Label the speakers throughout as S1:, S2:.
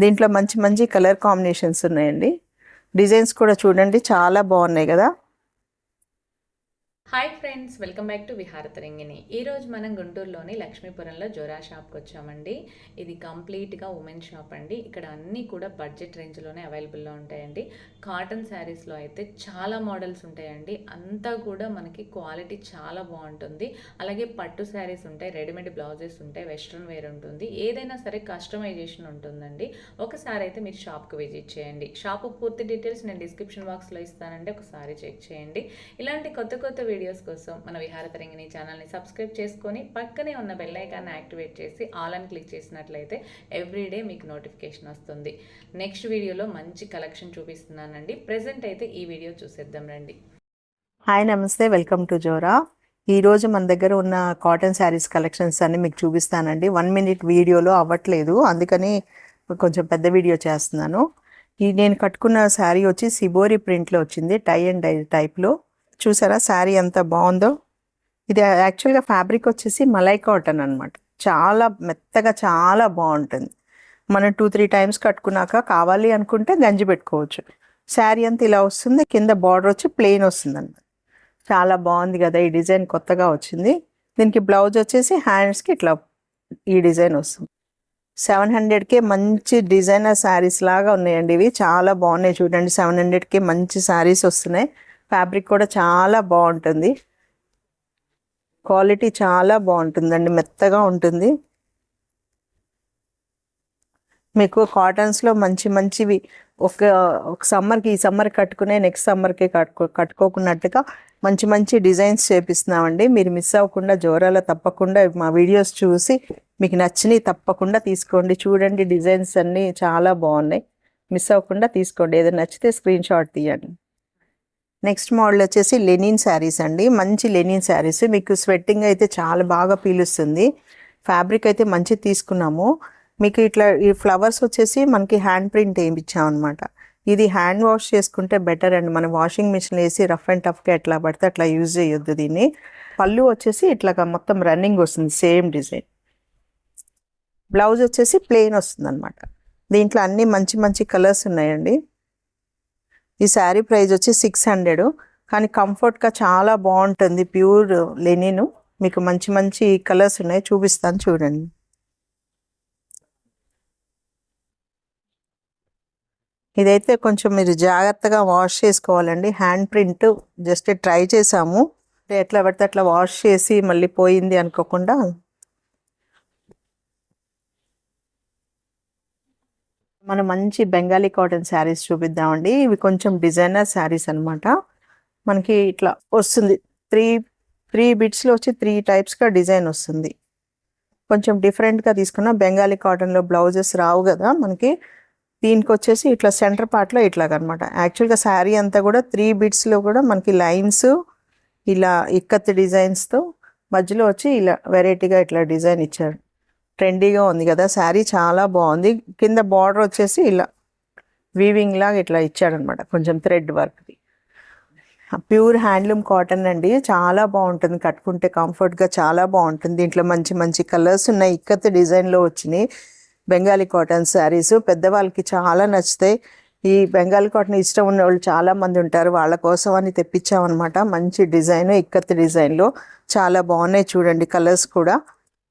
S1: దీంట్లో మంచి మంచి కలర్ కాంబినేషన్స్ ఉన్నాయండి. డిజైన్స్ కూడా చూడండి చాలా బాగున్నాయి కదా.
S2: Hi friends, welcome back to Viharatarangini. ఈరోజు మనం గుంటూరులోని లక్ష్మీపురంలో జోరా షాప్కి వచ్చామండి. ఇది కంప్లీట్గా ఉమెన్ షాప్ అండి. ఇక్కడ అన్నీ కూడా బడ్జెట్ రేంజ్లోనే అవైలబుల్లో ఉంటాయండి. కాటన్ శారీస్లో అయితే చాలా మోడల్స్ ఉంటాయండి. అంతా కూడా మనకి క్వాలిటీ చాలా బాగుంటుంది. అలాగే పట్టు శారీస్ ఉంటాయి, రెడీమేడ్ బ్లౌజెస్ ఉంటాయి, వెస్ట్రన్ వేర్ ఉంటుంది. ఏదైనా సరే కస్టమైజేషన్ ఉంటుందండి. ఒకసారి అయితే మీరు షాప్కి విజిట్ చేయండి. షాప్ పూర్తి డీటెయిల్స్ నేను డిస్క్రిప్షన్ బాక్స్లో ఇస్తానండి, ఒకసారి చెక్ చేయండి. ఇలాంటి కొత్త కొత్త వీడియోస్ కోసం మన విహారతరంగిణి ఛానల్ని సబ్స్క్రైబ్ చేసుకొని పక్కనే ఉన్న బెల్ ఐకాన్ని యాక్టివేట్ చేసి ఆల్ అని క్లిక్ చేసినట్లయితే ఎవ్రీడే మీకు నోటిఫికేషన్ వస్తుంది. నెక్స్ట్ వీడియోలో మంచి కలెక్షన్ చూపిస్తున్నానండి. ప్రెజెంట్ అయితే ఈ వీడియో చూసేద్దాం రండి.
S1: హాయ్ నమస్తే, వెల్కమ్ టు జోరా. ఈరోజు మన దగ్గర ఉన్న కాటన్ శారీస్ కలెక్షన్స్ అన్ని మీకు చూపిస్తానండి. 1 minute వీడియోలో అవ్వట్లేదు, అందుకని కొంచెం పెద్ద వీడియో చేస్తున్నాను. నేను కట్టుకున్న శారీ వచ్చి సిబోరి ప్రింట్లో వచ్చింది, టై అండ్ డై టైప్లో. చూసారా శారీ ఎంత బాగుందో. ఇది యాక్చువల్గా ఫ్యాబ్రిక్ వచ్చేసి మలై కాటన్ అనమాట. చాలా మెత్తగా చాలా బాగుంటుంది. మనం 2-3 times కట్టుకున్నాక కావాలి అనుకుంటే గంజి పెట్టుకోవచ్చు. శారీ అంతా ఇలా వస్తుంది, కింద బార్డర్ వచ్చి ప్లెయిన్ వస్తుంది అనమాట. చాలా బాగుంది కదా, ఈ డిజైన్ కొత్తగా వచ్చింది. దీనికి బ్లౌజ్ వచ్చేసి హ్యాండ్స్కి ఇట్లా ఈ డిజైన్ వస్తుంది. 700కే మంచి డిజైనర్ శారీస్ లాగా ఉన్నాయండి. ఇవి చాలా బాగున్నాయి చూడండి. 700కే మంచి శారీస్ వస్తున్నాయి. ఫ్యాబ్రిక్ కూడా చాలా బాగుంటుంది, క్వాలిటీ చాలా బాగుంటుందండి, మెత్తగా ఉంటుంది. మీకు కాటన్స్లో మంచి మంచివి ఒక సమ్మర్కి, ఈ సమ్మర్ కట్టుకునే నెక్స్ట్ సమ్మర్కి కట్టుకోకున్నట్టుగా మంచి మంచి డిజైన్స్ చేపిస్తున్నామండి. మీరు మిస్ అవ్వకుండా జోరాలో తప్పకుండా మా వీడియోస్ చూసి మీకు నచ్చినవి తప్పకుండా తీసుకోండి. చూడండి డిజైన్స్ అన్నీ చాలా బాగున్నాయి, మిస్ అవ్వకుండా తీసుకోండి. ఏదైనా నచ్చితే స్క్రీన్ షాట్ తీయండి. నెక్స్ట్ మోడల్ వచ్చేసి లెనిన్ శారీస్ అండి. మంచి లెనిన్ శారీస్, మీకు స్వెట్టింగ్ అయితే చాలా బాగా పీలుస్తుంది. ఫ్యాబ్రిక్ అయితే మంచి తీసుకున్నాము. మీకు ఇట్లా ఈ ఫ్లవర్స్ వచ్చేసి మనకి హ్యాండ్ ప్రింట్ వేయించామన్నమాట. ఇది హ్యాండ్ వాష్ చేసుకుంటే బెటర్ అండి. మనం వాషింగ్ మిషన్ వేసి రఫ్ అండ్ టఫ్గా ఎట్లా పడితే అట్లా యూజ్ చేయొద్దు దీన్ని. పళ్ళు వచ్చేసి ఇట్లాగా మొత్తం రన్నింగ్ వస్తుంది, సేమ్ డిజైన్. బ్లౌజ్ వచ్చేసి ప్లెయిన్ వస్తుంది అనమాట. దీంట్లో అన్ని మంచి మంచి కలర్స్ ఉన్నాయండి. ఈ శారీ ప్రైస్ వచ్చి 600, కానీ కంఫర్ట్గా చాలా బాగుంటుంది. ప్యూర్ లెనిన్, మీకు మంచి మంచి కలర్స్ ఉన్నాయి, చూపిస్తాను చూడండి. ఇదైతే కొంచెం మీరు జాగ్రత్తగా వాష్ చేసుకోవాలండి. హ్యాండ్ ప్రింట్ జస్ట్ ట్రై చేసాము, ఎట్లా పడితే అట్లా వాష్ చేసి మళ్ళీ పోయింది అనుకోకుండా. మనం మంచి బెంగాలీ కాటన్ శారీస్ చూపిద్దామండి. ఇవి కొంచెం డిజైనర్ శారీస్ అనమాట. మనకి ఇట్లా వస్తుంది, త్రీ బిట్స్లో వచ్చి 3 typesగా డిజైన్ వస్తుంది. కొంచెం డిఫరెంట్గా తీసుకున్న బెంగాలీ కాటన్లో బ్లౌజెస్ రావు కదా మనకి. దీనికి వచ్చేసి ఇట్లా సెంటర్ పార్ట్లో ఇట్లాగనమాట. యాక్చువల్గా శారీ అంతా కూడా 3 bitsలో కూడా మనకి లైన్స్ ఇలా ఇక్కత్ డిజైన్స్తో, మధ్యలో వచ్చి ఇలా వెరైటీగా ఇట్లా డిజైన్ ఇచ్చారు. ట్రెండీగా ఉంది కదా శారీ, చాలా బాగుంది. కింద బార్డర్ వచ్చేసి ఇలా వీవింగ్ లాగా ఇట్లా ఇచ్చాడనమాట, కొంచెం థ్రెడ్ వర్క్ది. ప్యూర్ హ్యాండ్లూమ్ కాటన్ అండి, చాలా బాగుంటుంది కట్టుకుంటే, కంఫర్ట్గా చాలా బాగుంటుంది. దీంట్లో మంచి మంచి కలర్స్ ఉన్నాయి, ఇక్కత్ డిజైన్లో వచ్చినాయి బెంగాలీ కాటన్ శారీస్. పెద్దవాళ్ళకి చాలా నచ్చుతాయి. ఈ బెంగాలీ కాటన్ ఇష్టం ఉన్న వాళ్ళు చాలామంది ఉంటారు, వాళ్ళ కోసం అని తెప్పించామన్నమాట. మంచి డిజైన్, ఇక్కత్ డిజైన్లో చాలా బాగున్నాయి చూడండి. కలర్స్ కూడా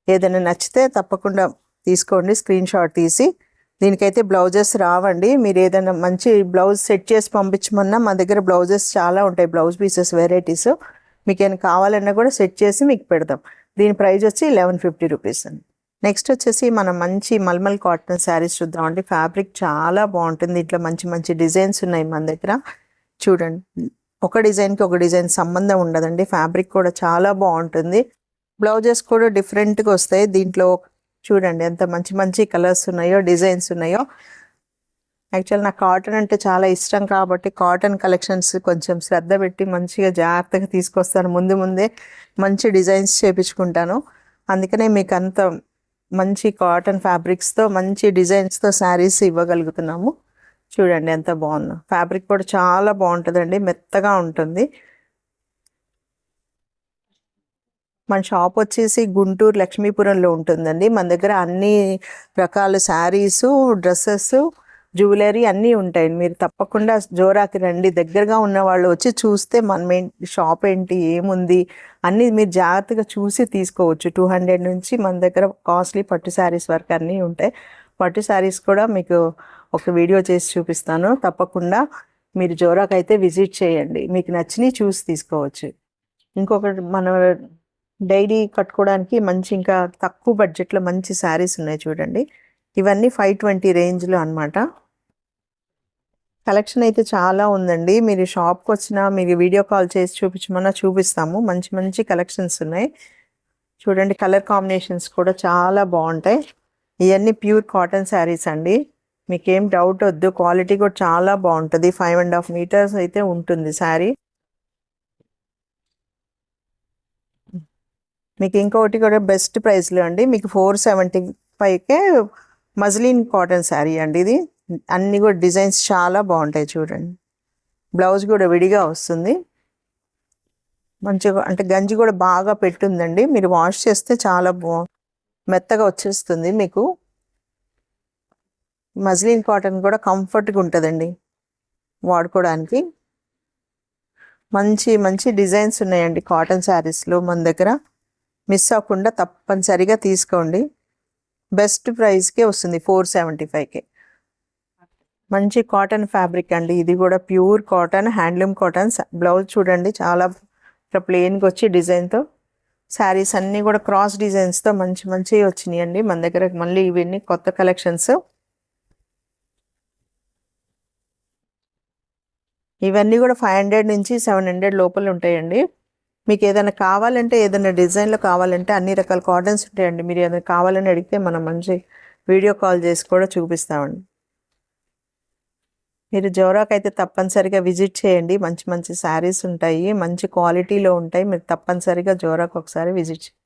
S1: ఏదైనా నచ్చితే తప్పకుండా తీసుకోండి, స్క్రీన్ షాట్ తీసి. దీనికైతే బ్లౌజెస్ రావండి. మీరు ఏదైనా మంచి బ్లౌజ్ సెట్ చేసి పంపించమన్నా మా దగ్గర బ్లౌజెస్ చాలా ఉంటాయి, బ్లౌజ్ పీసెస్ వెరైటీస్. మీకు ఏమైనా కావాలన్నా కూడా సెట్ చేసి మీకు పెడతాం. దీని ప్రైస్ వచ్చి 1150 రూపీస్ అండి. నెక్స్ట్ వచ్చేసి మనం మంచి మల్మల్ కాటన్ శారీస్ చూద్దామండి. ఫ్యాబ్రిక్ చాలా బాగుంటుంది. ఇట్లా మంచి మంచి డిజైన్స్ ఉన్నాయి మన దగ్గర. చూడండి, ఒక డిజైన్కి ఒక డిజైన్ సంబంధం ఉండదండి. ఫ్యాబ్రిక్ కూడా చాలా బాగుంటుంది. బ్లౌజెస్ కూడా డిఫరెంట్గా వస్తాయి. దీంట్లో చూడండి ఎంత మంచి మంచి కలర్స్ ఉన్నాయో, డిజైన్స్ ఉన్నాయో. యాక్చువల్ నాకు కాటన్ అంటే చాలా ఇష్టం కాబట్టి కాటన్ కలెక్షన్స్ కొంచెం శ్రద్ధ పెట్టి మంచిగా జాగ్రత్తగా తీసుకొస్తాను. ముందే మంచి డిజైన్స్ చేపించుకుంటాను. అందుకనే మీకు అంత మంచి కాటన్ ఫ్యాబ్రిక్స్తో మంచి డిజైన్స్తో శారీస్ ఇవ్వగలుగుతున్నాము. చూడండి ఎంత బాగుందో. ఫ్యాబ్రిక్ కూడా చాలా బాగుంటుందండి, మెత్తగా ఉంటుంది. మన షాప్ వచ్చేసి గుంటూరు లక్ష్మీపురంలో ఉంటుందండి. మన దగ్గర అన్ని రకాల శారీసు, డ్రెస్సెస్, జ్యువెలరీ అన్నీ ఉంటాయి. మీరు తప్పకుండా జోరాకి రండి. దగ్గరగా ఉన్న వాళ్ళు వచ్చి చూస్తే మన షాప్ ఏంటి, ఏముంది అన్నీ మీరు జాగ్రత్తగా చూసి తీసుకోవచ్చు. 200 నుంచి మన దగ్గర కాస్ట్లీ పట్టు శారీస్ వరకు అన్నీ ఉంటాయి. పట్టు శారీస్ కూడా మీకు ఒక వీడియో చేసి చూపిస్తాను. తప్పకుండా మీరు జోరాకి అయితే విజిట్ చేయండి. మీకు నచ్చినవి చూసి తీసుకోవచ్చు. ఇంకొకటి మన డైలీ కట్టుకోవడానికి మంచి ఇంకా తక్కువ బడ్జెట్లో మంచి శారీస్ ఉన్నాయి చూడండి. ఇవన్నీ 520 రేంజ్లో అనమాట. కలెక్షన్ అయితే చాలా ఉందండి. మీరు షాప్కి వచ్చినా, మీరు వీడియో కాల్ చేసి చూపించమన్నా చూపిస్తాము. మంచి మంచి కలెక్షన్స్ ఉన్నాయి చూడండి. కలర్ కాంబినేషన్స్ కూడా చాలా బాగుంటాయి. ఇవన్నీ ప్యూర్ కాటన్ శారీస్ అండి. మీకేం డౌట్ వద్దు. క్వాలిటీ కూడా చాలా బాగుంటుంది. 5.5 మీటర్స్ అయితే ఉంటుంది శారీ. మీకు ఇంకొకటి కూడా బెస్ట్ ప్రైస్లో అండి. మీకు 475కే మజ్లిన్ కాటన్ శారీ అండి ఇది. అన్నీ కూడా డిజైన్స్ చాలా బాగుంటాయి చూడండి. బ్లౌజ్ కూడా విడిగా వస్తుంది. మంచిగా అంటే గంజి కూడా బాగా పెట్టుందండి. మీరు వాష్ చేస్తే చాలా మెత్తగా వచ్చేస్తుంది మీకు. మజ్లిన్ కాటన్ కూడా కంఫర్ట్గా ఉంటుందండి వాడుకోవడానికి. మంచి మంచి డిజైన్స్ ఉన్నాయండి కాటన్ శారీస్లో మన దగ్గర. మిస్ అవ్వకుండా తప్పనిసరిగా తీసుకోండి. బెస్ట్ ప్రైస్కే వస్తుంది 475కే. మంచి కాటన్ ఫ్యాబ్రిక్ అండి. ఇది కూడా pure cotton, handloom cotton. Blouse చూడండి చాలా ఇట్లా ప్లెయిన్గా వచ్చి డిజైన్తో. శారీస్ అన్నీ కూడా క్రాస్ డిజైన్స్తో మంచి మంచివి వచ్చినాయి అండి మన దగ్గర. మళ్ళీ ఇవన్నీ కొత్త కలెక్షన్స్. ఇవన్నీ కూడా 500 నుంచి 700 లోపల ఉంటాయండి. మీకు ఏదైనా కావాలంటే, ఏదైనా డిజైన్లో కావాలంటే అన్ని రకాల కాటన్స్ ఉంటాయండి. మీరు ఏదైనా కావాలని అడిగితే మనం మంచి వీడియో కాల్ చేసి కూడా చూపిస్తామండి. మీరు జోరాకి అయితే తప్పనిసరిగా విజిట్ చేయండి. మంచి మంచి శారీస్ ఉంటాయి, మంచి క్వాలిటీలో ఉంటాయి. మీరు తప్పనిసరిగా జోరాకి ఒకసారి విజిట్ చేయండి.